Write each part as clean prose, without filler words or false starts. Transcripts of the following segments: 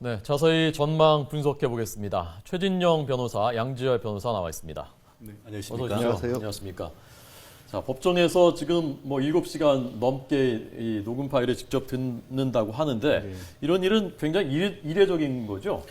네, 자세히 전망 분석해 보겠습니다. 최진영 변호사, 양지열 변호사 나와 있습니다. 네, 안녕하십니까. 안녕하세요. 안녕하십니까. 자, 법정에서 지금 뭐 7시간 넘게 이 녹음 파일을 직접 듣는다고 하는데 네. 이런 일은 굉장히 이례적인 거죠?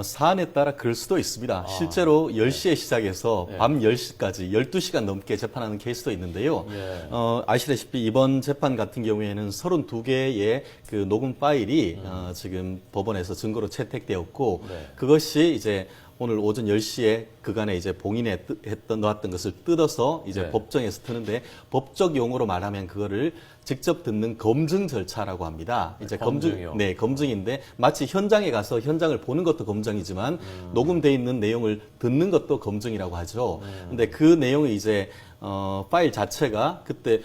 사안에 따라 그럴 수도 있습니다. 실제로 10시에 시작해서 네. 밤 10시까지 12시간 넘게 재판하는 케이스도 있는데요. 예. 아시다시피 이번 재판 같은 경우에는 32개의 그 녹음 파일이 지금 법원에서 증거로 채택되었고 네. 그것이 이제 오늘 오전 10시에 그간에 이제 봉인해 놓았던 것을 뜯어서 이제 네. 법정에서 트는데 법적 용어로 말하면 그거를 직접 듣는 검증 절차라고 합니다. 이제 검증이요? 검증인데 마치 현장에 가서 현장을 보는 것도 검증이지만 녹음돼 있는 내용을 듣는 것도 검증이라고 하죠. 근데 그 내용이 이제 파일 자체가 그때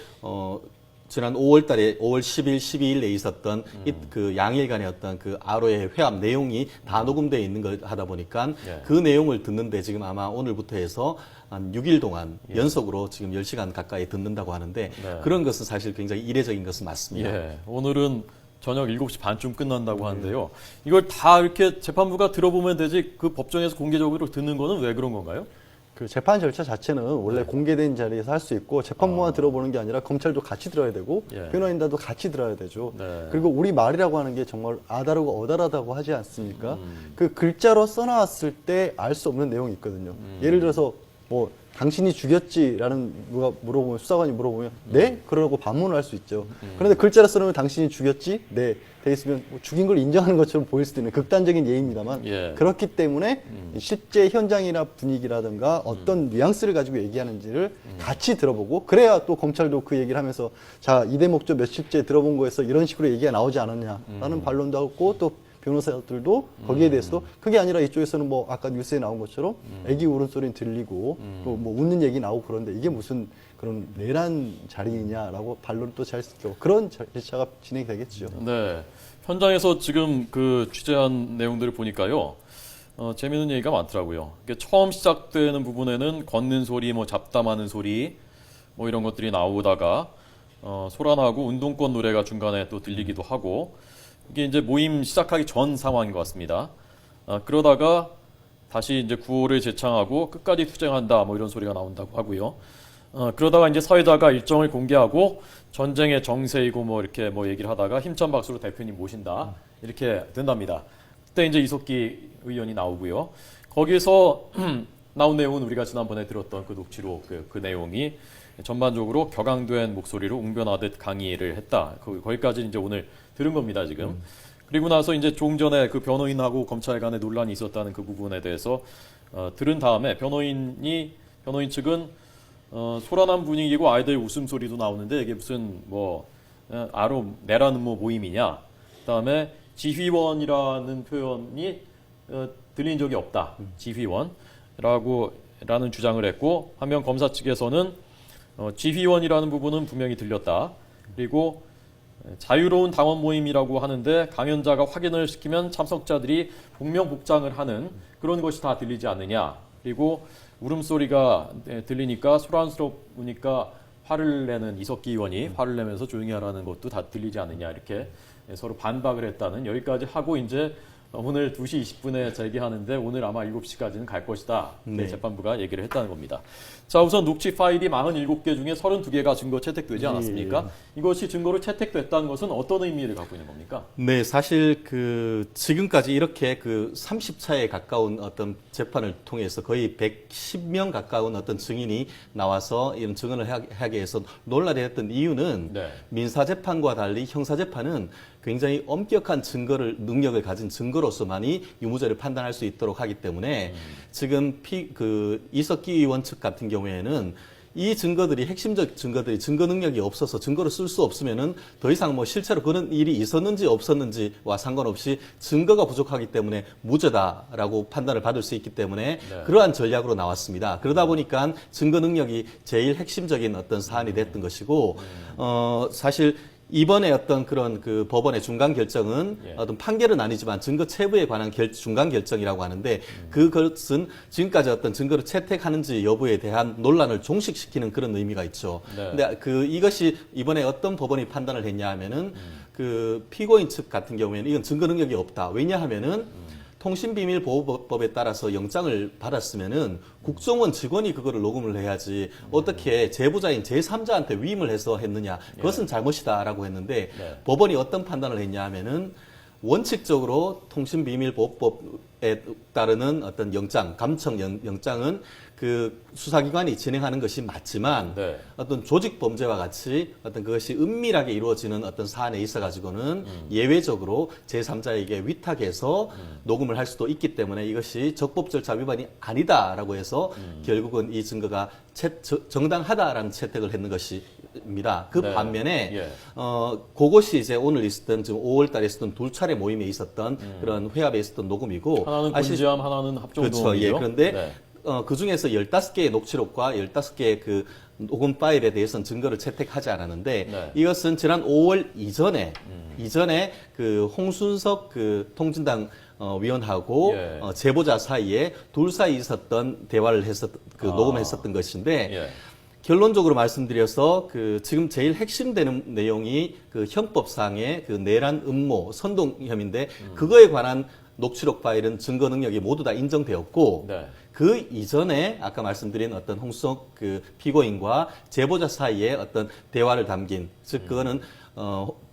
지난 5월 달에 5월 10일, 12일에 있었던 그 양일간의 어떤 그 아로의 회합 내용이 다 녹음되어 있는 걸 하다 보니까 예. 그 내용을 듣는데 지금 아마 오늘부터 해서 한 6일 동안 연속으로 지금 10시간 가까이 듣는다고 하는데 네. 그런 것은 사실 굉장히 이례적인 것은 맞습니다. 예. 오늘은 저녁 7시 반쯤 끝난다고 하는데요. 이걸 다 이렇게 재판부가 들어보면 되지 그 법정에서 공개적으로 듣는 거는 왜 그런 건가요? 그 재판 절차 자체는 원래 공개된 자리에서 할 수 있고 재판부만 들어보는 게 아니라 검찰도 같이 들어야 되고 예. 변호인단도 같이 들어야 되죠. 네. 그리고 우리 말이라고 하는 게 정말 아다르고 어다르다고 하지 않습니까? 그 글자로 써놨을 때 알 수 없는 내용이 있거든요. 예를 들어서 뭐 당신이 죽였지라는 누가 물어보면 수사관이 물어보면 네? 그러고 반문을 할 수 있죠. 그런데 글자로 써놓으면 당신이 죽였지? 네. 돼 있으면 뭐 죽인 걸 인정하는 것처럼 보일 수도 있는 극단적인 예입니다만 예. 그렇기 때문에 실제 현장이나 분위기라든가 어떤 뉘앙스를 가지고 얘기하는지를 같이 들어보고 그래야 또 검찰도 그 얘기를 하면서 자, 이 대목조 며칠째 들어본 거에서 이런 식으로 얘기가 나오지 않았냐라는 반론도 하고 또 변호사들도 거기에 대해서도 그게 아니라 이쪽에서는 뭐 아까 뉴스에 나온 것처럼 애기 울음소리는 들리고 또 뭐 웃는 얘기 나오고 그런데 이게 무슨 그런 내란 자리냐라고 반론을 또 잘 수 있고 그런 절차가 진행되겠죠. 네. 현장에서 지금 그 취재한 내용들을 보니까요. 재미있는 얘기가 많더라고요. 이게 처음 시작되는 부분에는 걷는 소리, 뭐 잡담하는 소리, 뭐 이런 것들이 나오다가 소란하고 운동권 노래가 중간에 또 들리기도 하고 이게 이제 모임 시작하기 전 상황인 것 같습니다. 그러다가 다시 이제 구호를 재창하고 끝까지 투쟁한다, 뭐 이런 소리가 나온다고 하고요. 그러다가 이제 사회자가 일정을 공개하고 전쟁의 정세이고 뭐 이렇게 뭐 얘기를 하다가 힘찬 박수로 대표님 모신다 이렇게 된답니다. 그때 이제 이석기 의원이 나오고요. 거기서 나온 내용은 우리가 지난번에 들었던 그 녹취록 그 내용이 전반적으로 격앙된 목소리로 웅변하듯 강의를 했다. 거기까지 이제 오늘 들은 겁니다 지금. 그리고 나서 이제 조금 전에 그 변호인하고 검찰 간의 논란이 있었다는 그 부분에 대해서 들은 다음에 변호인 측은 소란한 분위기고 아이들 웃음소리도 나오는데 이게 무슨 뭐 아로 내라는 뭐 모임이냐. 그다음에 지휘원이라는 표현이 들린 적이 없다. 지휘원라는 주장을 했고 한편 검사 측에서는 지휘원이라는 부분은 분명히 들렸다. 그리고 자유로운 당원 모임이라고 하는데 강연자가 확인을 시키면 참석자들이 복명복장을 하는 그런 것이 다 들리지 않느냐. 그리고 울음소리가 들리니까 소란스러우니까 화를 내는 이석기 의원이 화를 내면서 조용히 하라는 것도 다 들리지 않느냐. 이렇게 서로 반박을 했다는 여기까지 하고 이제 오늘 2시 20분에 재개하는데 오늘 아마 7시까지는 갈 것이다. 네. 재판부가 얘기를 했다는 겁니다. 자, 우선 녹취 파일이 47개 중에 32개가 증거 채택되지 않았습니까? 이것이 증거로 채택됐다는 것은 어떤 의미를 갖고 있는 겁니까? 네, 사실 그 지금까지 이렇게 그 30차에 가까운 어떤 재판을 통해서 거의 110명 가까운 어떤 증인이 나와서 이런 증언을 하게 해서 논란이 됐던 이유는 네. 민사재판과 달리 형사재판은 굉장히 엄격한 능력을 가진 증거로서만이 유무죄를 판단할 수 있도록 하기 때문에 지금 이석기 의원 측 같은 경우에는 이 증거들이 핵심적 증거들이 증거 능력이 없어서 증거를 쓸 수 없으면은 더 이상 뭐 실제로 그런 일이 있었는지 없었는지와 상관없이 증거가 부족하기 때문에 무죄다라고 판단을 받을 수 있기 때문에 네. 그러한 전략으로 나왔습니다. 그러다 보니까 증거 능력이 제일 핵심적인 어떤 사안이 됐던 것이고 사실 이번에 어떤 그런 그 법원의 중간 결정은 예. 어떤 판결은 아니지만 증거 체부에 관한 중간 결정이라고 하는데 그것은 지금까지 어떤 증거를 채택하는지 여부에 대한 논란을 종식시키는 그런 의미가 있죠. 네. 근데 이것이 이번에 어떤 법원이 판단을 했냐 하면은 그 피고인 측 같은 경우에는 이건 증거 능력이 없다. 왜냐하면은 통신비밀보호법에 따라서 영장을 받았으면은 국정원 직원이 그거를 녹음을 해야지 어떻게 제보자인 제3자한테 위임을 해서 했느냐. 그것은 잘못이다라고 했는데 네. 법원이 어떤 판단을 했냐 하면은 원칙적으로 통신비밀보호법에 따르는 어떤 영장, 감청 영장은 그 수사기관이 진행하는 것이 맞지만 네. 어떤 조직 범죄와 같이 어떤 그것이 은밀하게 이루어지는 어떤 사안에 있어 가지고는 예외적으로 제3자에게 위탁해서 녹음을 할 수도 있기 때문에 이것이 적법 절차 위반이 아니다라고 해서 결국은 이 증거가 정당하다라는 채택을 했는 것입니다. 그 네. 반면에 예. 그것이 이제 오늘 있었던 지금 5월 달에 있었던 두 차례 모임에 있었던 그런 회합에 있었던 녹음이고 하나는 군지함, 하나는 합정동이죠. 그렇죠. 예. 그런데 네. 그 중에서 15개의 녹취록과 15개의 그 녹음 파일에 대해서는 증거를 채택하지 않았는데 네. 이것은 지난 5월 이전에 그 홍순석 그 통진당 위원하고 예. 제보자 사이에 둘 사이 있었던 대화를 녹음했었던 것인데 예. 결론적으로 말씀드려서 그 지금 제일 핵심되는 내용이 그 형법상의 그 내란 음모 선동 혐의인데 그거에 관한 녹취록 파일은 증거 능력이 모두 다 인정되었고 네. 그 이전에 아까 말씀드린 어떤 홍수석 그 피고인과 제보자 사이에 어떤 대화를 담긴 즉 그거는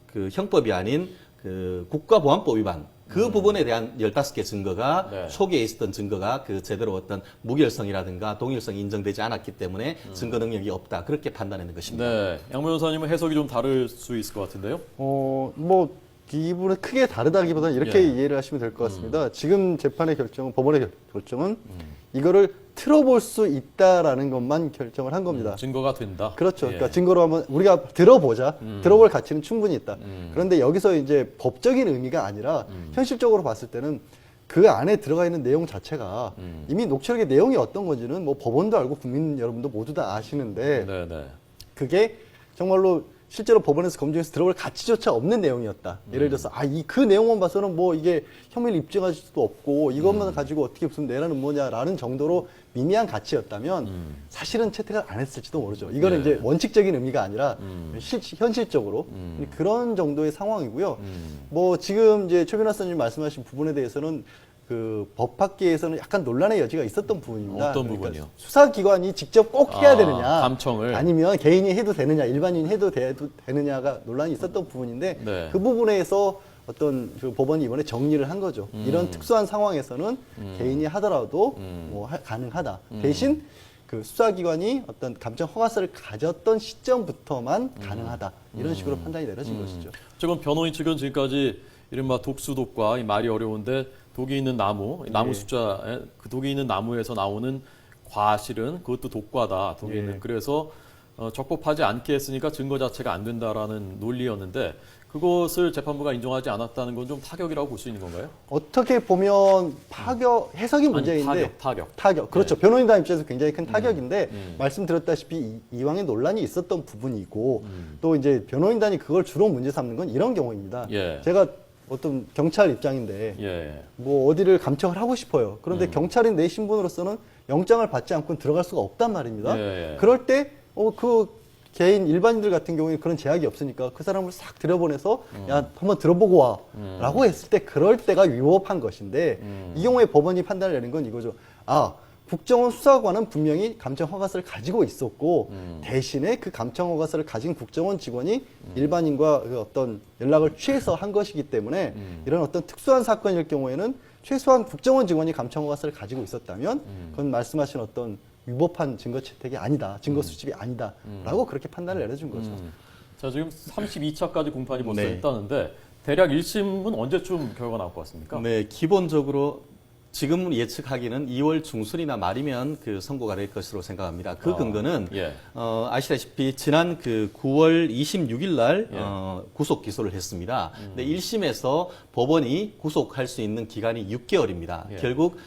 그 형법이 아닌 그 국가보안법 위반 그 부분에 대한 15개 증거가 네. 초기에 있었던 증거가 그 제대로 어떤 무결성이라든가 동일성이 인정되지 않았기 때문에 증거 능력이 없다 그렇게 판단하는 것입니다. 네. 양 변호사님은 해석이 좀 다를 수 있을 것 같은데요. 뭐 이분은 크게 다르다기보다는 이렇게 예. 이해를 하시면 될 것 같습니다. 지금 재판의 결정은 법원의 결정은 이거를 틀어볼 수 있다라는 것만 결정을 한 겁니다. 증거가 된다. 그렇죠. 예. 그러니까 증거로 한번 우리가 들어보자. 들어볼 가치는 충분히 있다. 그런데 여기서 이제 법적인 의미가 아니라 현실적으로 봤을 때는 그 안에 들어가 있는 내용 자체가 이미 녹취록의 내용이 어떤 건지는 뭐 법원도 알고 국민 여러분도 모두 다 아시는데 네, 네. 그게 정말로 실제로 법원에서 검증해서 들어볼 가치조차 없는 내용이었다. 예를 들어서 그 내용만 봐서는 뭐 이게 혐의를 입증할 수도 없고 이것만 가지고 어떻게 무슨 내란 음모냐라는 정도로 미미한 가치였다면 사실은 채택을 안 했을지도 모르죠. 이거는 예. 이제 원칙적인 의미가 아니라 현실적으로 그런 정도의 상황이고요. 뭐 지금 이제 최 변호사님 말씀하신 부분에 대해서는 그 법학계에서는 약간 논란의 여지가 있었던 부분입니다. 어떤 그러니까 부분이요? 수사기관이 직접 꼭 해야 되느냐, 감청을. 아니면 개인이 해도 되느냐, 일반인이 해도 되느냐가 논란이 있었던 부분인데 네. 그 부분에서 어떤 그 법원이 이번에 정리를 한 거죠. 이런 특수한 상황에서는 개인이 하더라도 뭐 가능하다. 대신 그 수사기관이 어떤 감청 허가서를 가졌던 시점부터만 가능하다. 이런 식으로 판단이 내려진 것이죠. 지금 변호인 측은 지금까지 이른바 독수독과 이 말이 어려운데 독이 있는 나무 예. 숫자에 그 독이 있는 나무에서 나오는 과실은 그것도 독과다. 독이 예. 있는 그래서 적법하지 않게 했으니까 증거 자체가 안 된다라는 논리였는데 그것을 재판부가 인정하지 않았다는 건 좀 타격이라고 볼 수 있는 건가요? 어떻게 보면 해석이 문제인데 타격. 그렇죠. 변호인단 입장에서 굉장히 큰 타격인데 말씀드렸다시피 이왕에 논란이 있었던 부분이고 또 이제 변호인단이 그걸 주로 문제 삼는 건 이런 경우입니다. 예. 제가 어떤 경찰 입장인데 예. 뭐 어디를 감청을 하고 싶어요. 그런데 경찰인 내 신분으로서는 영장을 받지 않고는 들어갈 수가 없단 말입니다. 예. 그럴 때 그 개인 일반인들 같은 경우에 그런 제약이 없으니까 그 사람을 싹 들여보내서 야 한번 들어보고 와라고 했을 때 그럴 때가 위법한 것인데 이 경우에 법원이 판단을 내린 건 이거죠. 국정원 수사관은 분명히 감청 허가서를 가지고 있었고 대신에 그 감청 허가서를 가진 국정원 직원이 일반인과 그 어떤 연락을 취해서 한 것이기 때문에 이런 어떤 특수한 사건일 경우에는 최소한 국정원 직원이 감청 허가서를 가지고 있었다면 그건 말씀하신 어떤 위법한 증거 채택이 아니다, 증거 수집이 아니다라고 그렇게 판단을 내려준 거죠. 자, 지금 32차까지 공판이 벌써 네. 있다는데 대략 1심은 언제쯤 결과가 나올 것 같습니까? 네, 기본적으로 지금 예측하기는 2월 중순이나 말이면 그 선고가 될 것으로 생각합니다. 그 근거는 예. 아시다시피 지난 그 9월 26일 날 구속 기소를 했습니다. 근데 1심에서 법원이 구속할 수 있는 기간이 6개월입니다. 예. 결국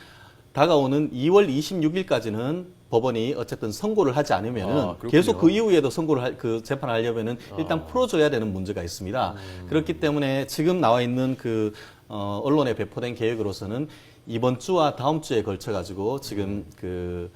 다가오는 2월 26일까지는 법원이 어쨌든 선고를 하지 않으면은 그렇군요. 계속 그 이후에도 선고를 그 재판을 하려면은 일단 풀어줘야 되는 문제가 있습니다. 그렇기 때문에 지금 나와 있는 그 언론에 배포된 계획으로서는 이번 주와 다음 주에 걸쳐 가지고 지금 그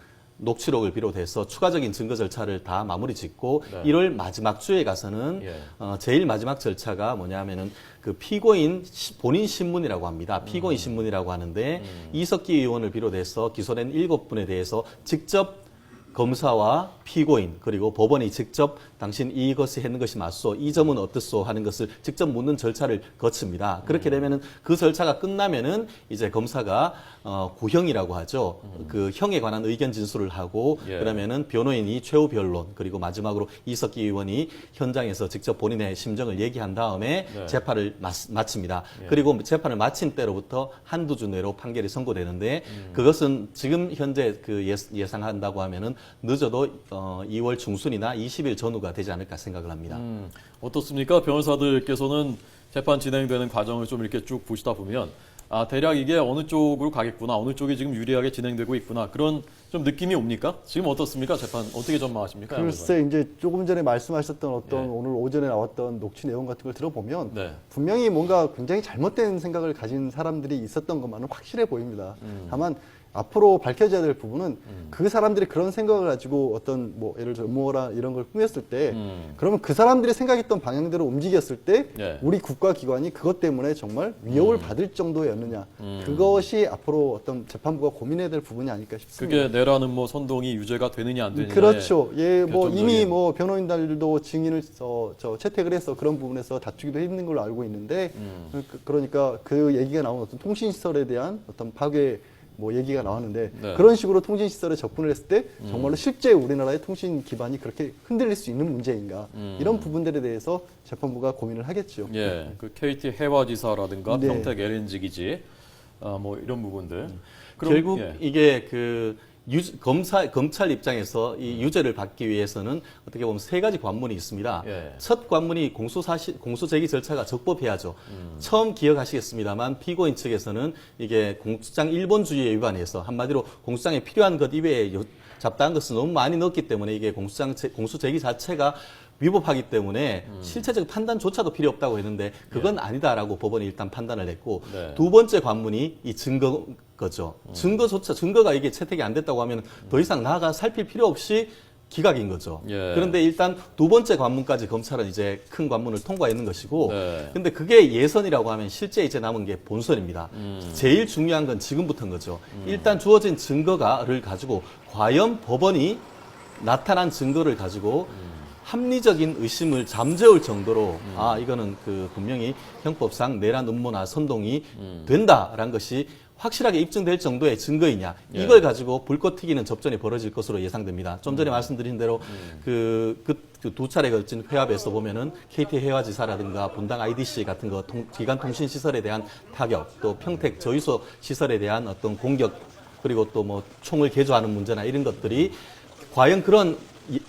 녹취록을 비롯해서 추가적인 증거 절차를 다 마무리 짓고 네. 1월 마지막 주에 가서는 예. 제일 마지막 절차가 뭐냐면은 그 피고인 본인 신문이라고 합니다. 피고인 신문이라고 하는데 이석기 의원을 비롯해서 기소된 7분에 대해서 직접 검사와 피고인 그리고 법원이 직접 당신 이것을 했는 것이 맞소, 이 점은 어떻소 하는 것을 직접 묻는 절차를 거칩니다. 그렇게 되면은 그 절차가 끝나면은 이제 검사가 구형이라고 하죠. 그 형에 관한 의견 진술을 하고 예. 그러면은 변호인이 최후 변론 그리고 마지막으로 이석기 의원이 현장에서 직접 본인의 심정을 얘기한 다음에 네. 재판을 마칩니다. 그리고 재판을 마친 때로부터 한두 주 내로 판결이 선고되는데 그것은 지금 현재 그 예상한다고 하면은 늦어도 2월 중순이나 20일 전후가 되지 않을까 생각을 합니다. 어떻습니까? 변호사들께서는 재판 진행되는 과정을 좀 이렇게 쭉 보시다 보면 아, 대략 이게 어느 쪽으로 가겠구나, 어느 쪽이 지금 유리하게 진행되고 있구나 그런 좀 느낌이 옵니까? 지금 어떻습니까? 재판 어떻게 전망하십니까? 글쎄 이제 조금 전에 말씀하셨던 어떤 예. 오늘 오전에 나왔던 녹취 내용 같은 걸 들어보면 네. 분명히 뭔가 굉장히 잘못된 생각을 가진 사람들이 있었던 것만은 확실해 보입니다. 다만 앞으로 밝혀져야 될 부분은 그 사람들이 그런 생각을 가지고 어떤 뭐 예를 들어 음모라 이런 걸 꾸몄을 때 그러면 그 사람들이 생각했던 방향대로 움직였을 때 예. 우리 국가기관이 그것 때문에 정말 위협을 받을 정도였느냐 그것이 앞으로 어떤 재판부가 고민해야 될 부분이 아닐까 싶습니다. 그게 내라는 뭐 선동이 유죄가 되느냐 안 되느냐. 그렇죠. 예, 뭐 결정적인- 이미 뭐 변호인들도 증인을 채택을 해서 그런 부분에서 다투기도 힘든 걸로 알고 있는데 그러니까 그 얘기가 나온 어떤 통신 시설에 대한 어떤 파괴 뭐 얘기가 나왔는데 네. 그런 식으로 통신 시설에 접근을 했을 때 정말로 실제 우리나라의 통신 기반이 그렇게 흔들릴 수 있는 문제인가 이런 부분들에 대해서 재판부가 고민을 하겠죠. 예, 그 KT 해화지사라든가 네. 평택 LNG 기지, 뭐 이런 부분들. 그럼, 결국 예. 이게 그 검찰 입장에서 이 유죄를 받기 위해서는 어떻게 보면 세 가지 관문이 있습니다. 예. 첫 관문이 공소 제기 절차가 적법해야죠. 처음 기억하시겠습니다만 피고인 측에서는 이게 공소장 일본주의에 위반해서 한마디로 공소장에 필요한 것 이외에 잡다한 것을 너무 많이 넣었기 때문에 이게 공소 제기 자체가 위법하기 때문에 실체적 판단조차도 필요 없다고 했는데 그건 아니다라고 법원이 일단 판단을 했고 네. 두 번째 관문이 이 증거죠. 증거가 이게 채택이 안 됐다고 하면 더 이상 나아가 살필 필요 없이 기각인 거죠. 예. 그런데 일단 두 번째 관문까지 검찰은 이제 큰 관문을 통과했는 것이고 네. 근데 그게 예선이라고 하면 실제 이제 남은 게 본선입니다. 제일 중요한 건 지금부터인 거죠. 일단 주어진 증거를 가지고 과연 법원이 나타난 증거를 가지고 합리적인 의심을 잠재울 정도로 아 이거는 그 분명히 형법상 내란 음모나 선동이 된다라는 것이 확실하게 입증될 정도의 증거이냐 예. 이걸 가지고 불꽃 튀기는 접전이 벌어질 것으로 예상됩니다. 좀 전에 말씀드린 대로 그 두 차례 걸친 회합에서 보면은 KT 해화지사라든가 분당 IDC 같은 거 기관 통신 시설에 대한 타격, 또 평택 저유소 시설에 대한 어떤 공격 그리고 또 뭐 총을 개조하는 문제나 이런 것들이 과연 그런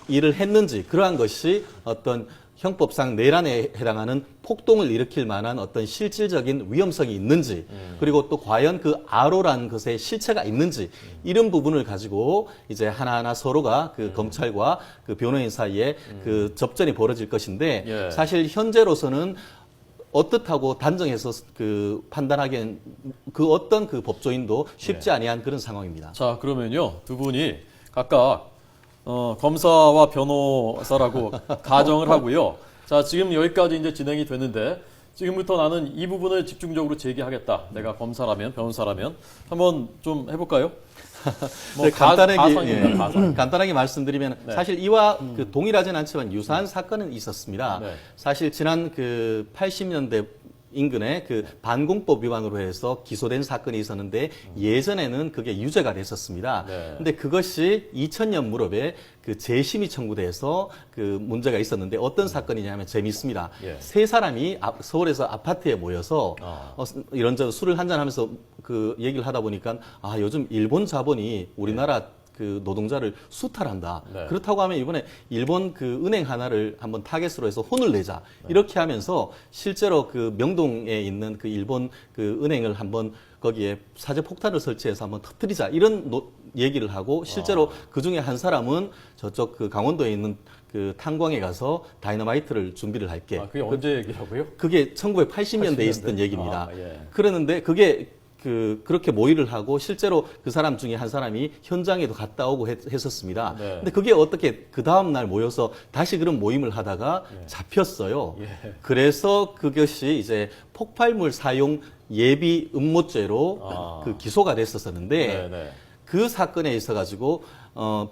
일을 했는지 그러한 것이 어떤 형법상 내란에 해당하는 폭동을 일으킬 만한 어떤 실질적인 위험성이 있는지 그리고 또 과연 그 아로라는 것에 실체가 있는지 이런 부분을 가지고 이제 하나하나 서로가 그 검찰과 그 변호인 사이에 그 접전이 벌어질 것인데 예. 사실 현재로서는 어떻다고 단정해서 그 판단하기엔 그 어떤 그 법조인도 쉽지 아니한 그런 상황입니다. 자, 그러면요. 두 분이 각각 검사와 변호사라고 가정을 하고요. 자, 지금 여기까지 이제 진행이 됐는데 지금부터 나는 이 부분을 집중적으로 제기하겠다. 내가 검사라면, 변호사라면 한번 좀 해볼까요? 뭐 네, 가상입니다. 가상. 간단하게 말씀드리면 네. 사실 이와 그 동일하진 않지만 유사한 사건은 있었습니다. 네. 사실 지난 그 80년대 인근에 그 반공법 위반으로 해서 기소된 사건이 있었는데 예전에는 그게 유죄가 됐었습니다. 네. 근데 그것이 2000년 무렵에 그 재심의 청구돼서 그 문제가 있었는데 어떤 사건이냐면 재미있습니다. 예. 세 사람이 서울에서 아파트에 모여서 이런저런 술을 한잔하면서 그 얘기를 하다 보니까 아 요즘 일본 자본이 우리나라 그 노동자를 수탈한다. 네. 그렇다고 하면 이번에 일본 그 은행 하나를 한번 타겟으로 해서 혼을 내자. 이렇게 하면서 실제로 그 명동에 있는 그 일본 그 은행을 한번 거기에 사제 폭탄을 설치해서 한번 터뜨리자. 이런 얘기를 하고 실제로 그 중에 한 사람은 저쪽 그 강원도에 있는 그 탄광에 가서 다이너마이트를 준비를 할게. 아, 그게 언제 얘기라고요? 그게 1980년대에 있었던 얘기입니다. 아, 예. 그러는데 그게 그렇게 모의를 하고 실제로 그 사람 중에 한 사람이 현장에도 갔다 오고 했었습니다. 네. 근데 그게 어떻게 그 다음 날 모여서 다시 그런 모임을 하다가 잡혔어요. 그래서 그것이 이제 폭발물 사용 예비 음모죄로 그 기소가 됐었었는데 네, 네. 그 사건에 있어 가지고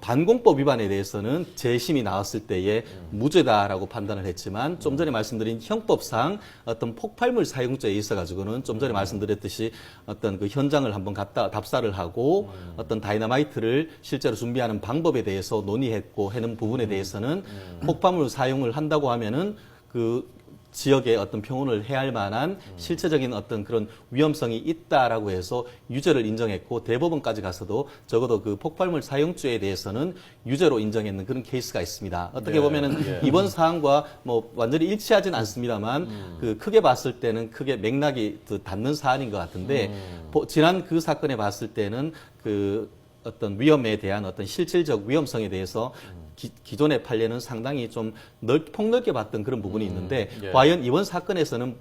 반공법 위반에 대해서는 재심이 나왔을 때에 무죄다라고 판단을 했지만 좀 전에 말씀드린 형법상 어떤 폭발물 사용죄에 있어 가지고는 좀 전에 말씀드렸듯이 어떤 그 현장을 한번 갔다 답사를 하고 어떤 다이너마이트를 실제로 준비하는 방법에 대해서 논의했고 하는 부분에 대해서는 폭발물 사용을 한다고 하면은 그 지역에 어떤 평온을 해할 만한 실체적인 어떤 그런 위험성이 있다라고 해서 유죄를 인정했고 대법원까지 가서도 적어도 그 폭발물 사용죄에 대해서는 유죄로 인정했는 그런 케이스가 있습니다. 어떻게 네, 보면은 네. 이번 사안과 뭐 완전히 일치하진 않습니다만 그 크게 봤을 때는 크게 맥락이 닿는 사안인 것 같은데 지난 그 사건에 봤을 때는 그 어떤 위험에 대한 어떤 실질적 위험성에 대해서 기존의 판례는 상당히 좀 폭넓게 봤던 그런 부분이 있는데 예. 과연 이번 사건에서는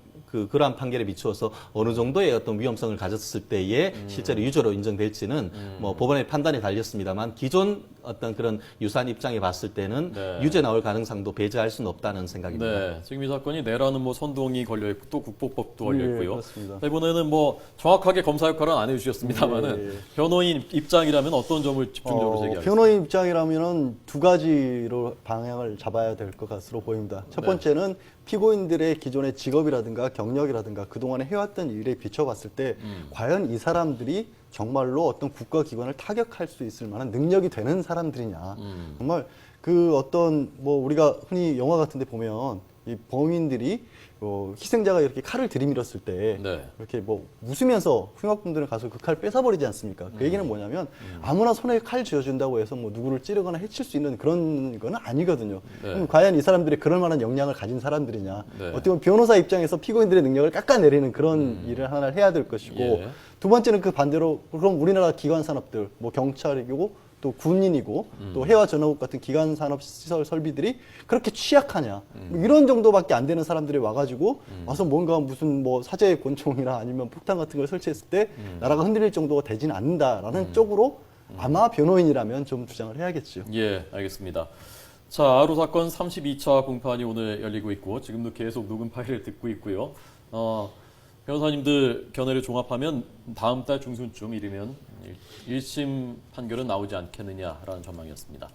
그러한 판결에 비추어서 어느 정도의 어떤 위험성을 가졌을 때에 실제로 유죄로 인정될지는 뭐 법원의 판단에 달렸습니다만 기존 어떤 그런 유사한 입장에 봤을 때는 네. 유죄 나올 가능성도 배제할 수는 없다는 생각입니다. 네, 지금 이 사건이 내라는 뭐 선동이 걸려 있고 또 국보법도 걸려 예, 있고요. 그렇습니다. 이번에는 뭐 정확하게 검사 역할은 안 해주셨습니다만은 변호인 입장이라면 어떤 점을 집중적으로 제기하겠습니까? 변호인 입장이라면은 두 가지로 방향을 잡아야 될 것 같으로 보입니다. 첫 네. 번째는 피고인들의 기존의 직업이라든가 경력이라든가 그동안에 해왔던 일에 비춰봤을 때 과연 이 사람들이 정말로 어떤 국가기관을 타격할 수 있을 만한 능력이 되는 사람들이냐. 정말 그 어떤 뭐 우리가 흔히 영화 같은 데 보면 이 범인들이 희생자가 이렇게 칼을 들이밀었을 때 네. 이렇게 뭐 웃으면서 흉악범들은 가서 그 칼을 뺏어버리지 않습니까? 그 얘기는 뭐냐면 아무나 손에 칼 쥐어준다고 해서 뭐 누구를 찌르거나 해칠 수 있는 그런 건 아니거든요. 네. 그럼 과연 이 사람들이 그럴 만한 역량을 가진 사람들이냐? 네. 어떻게 보면 변호사 입장에서 피고인들의 능력을 깎아내리는 그런 일을 하나를 해야 될 것이고 예. 두 번째는 그 반대로 그럼 우리나라 기관 산업들 뭐 경찰이고 또 군인이고 또 해와 전화국 같은 기관 산업 시설 설비들이 그렇게 취약하냐 뭐 이런 정도밖에 안 되는 사람들이 와가지고 와서 뭔가 무슨 뭐 사제 권총이나 아니면 폭탄 같은 걸 설치했을 때 나라가 흔들릴 정도가 되지는 않는다라는 쪽으로 아마 변호인이라면 좀 주장을 해야겠죠. 예, 알겠습니다. 자, 아로 사건 32차 공판이 오늘 열리고 있고 지금도 계속 녹음 파일을 듣고 있고요. 변호사님들 견해를 종합하면 다음 달 중순쯤이르면 1심 판결은 나오지 않겠느냐라는 전망이었습니다.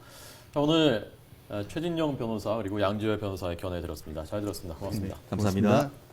자, 오늘 최진영 변호사 그리고 양지열 변호사의 견해 들었습니다. 잘 들었습니다. 고맙습니다. 감사합니다.